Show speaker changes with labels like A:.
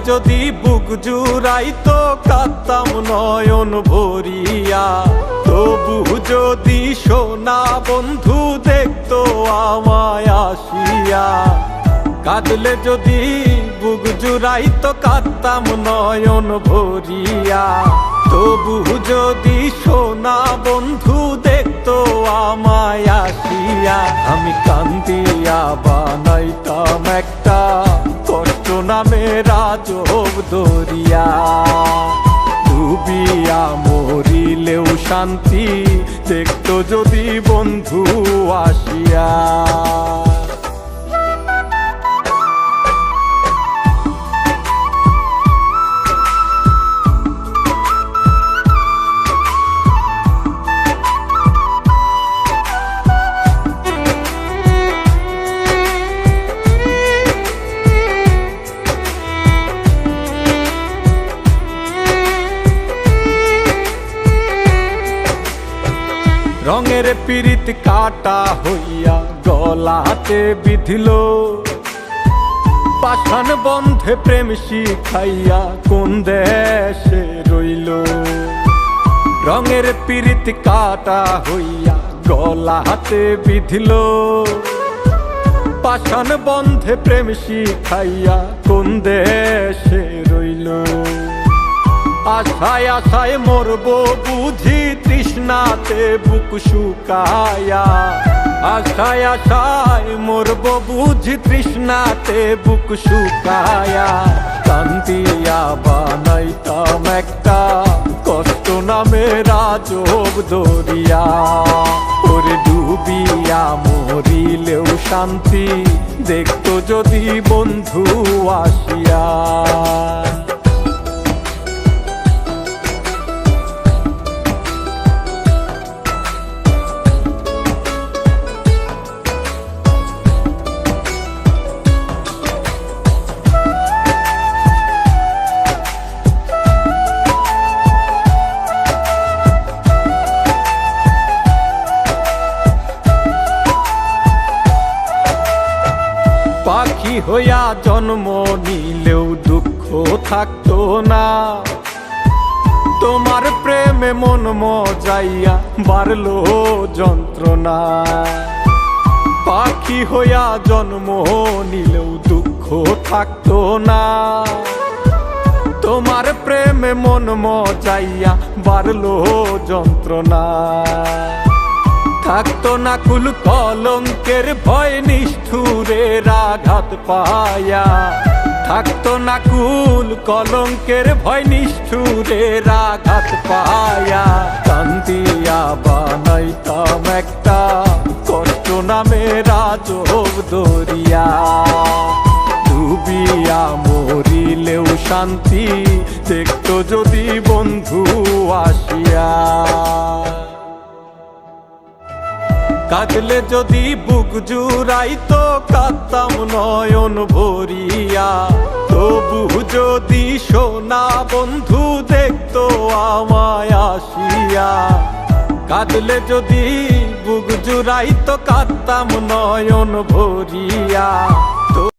A: যদি বুক জুড়াইতো কাঁদতাম নয়ন ভরিয়া, তবু যদি সোনা বন্ধু দেখতো আমায় আসিয়া। কাঁদলে যদি বুক জুড়াইতো কাঁদতাম নয়ন ভরিয়া, তবু যদি সোনা বন্ধু দেখতো আমায় আসিয়া। আমি কান্দিয়া বানাইতাম একটা কষ্ট নামের আজব দরিয়া, ডুবিয়া মরিলেও শান্তি দেখতো যদি বন্ধু আসিয়া। রঙের পীড়িত কাটা হইয়া গলাতে বিধিল, পাষাণ বন্ধে প্রেম শিখাইয়া কোন দেশে রইল। রঙের পীড়িত কাটা হইয়া গলাতে বিধিল, পাষাণ বন্ধে প্রেম শিখাইয়া কোন দেশে রইল। আশায় আশায় মরবো বুঝি তৃষ্ণাতে বুক শুকায়া, আশায় আশায় মরবো বুঝি তৃষ্ণাতে বুক শুকায়া। কান্দিয়া বানাইতাম একটা কষ্ট নামের আজব দরিয়া, ওরে ডুবিয়া মরিলেও শান্তি দেখতো যদি বন্ধু আসিয়া। পাখি হইয়া জন্ম নিলেও দুঃখ থাকতো না, তোমার প্রেমে মন মজাইয়া বাড়লো যন্ত্রণা। পাখি হইয়া জন্ম নিলেও দুঃখ থাকতো না, তোমার প্রেমে মন মজাইয়া বাড়লো যন্ত্রণা। থাকতো না কুল কলঙ্কের ভয় নিষ্ঠুরের আঘাত পায়া, থাকতো না কুল কলঙ্কের ভয় নিষ্ঠুরের আঘাত পায়া। কান্দিয়া বানাইতাম একটা কষ্ট নামের আজব দরিয়া, ডুবিয়া মরিলেও শান্তি দেখতো যদি বন্ধু আসিয়া। কাঁদলে যদি বুক জুড়াইতো কাঁদতাম নয়ন ভরিয়া, তবু যদি সোনা বন্ধু দেখতো আমায় আসিয়া। কাঁদলে যদি বুক জুড়াইতো কাঁদতাম নয়ন ভরিয়া,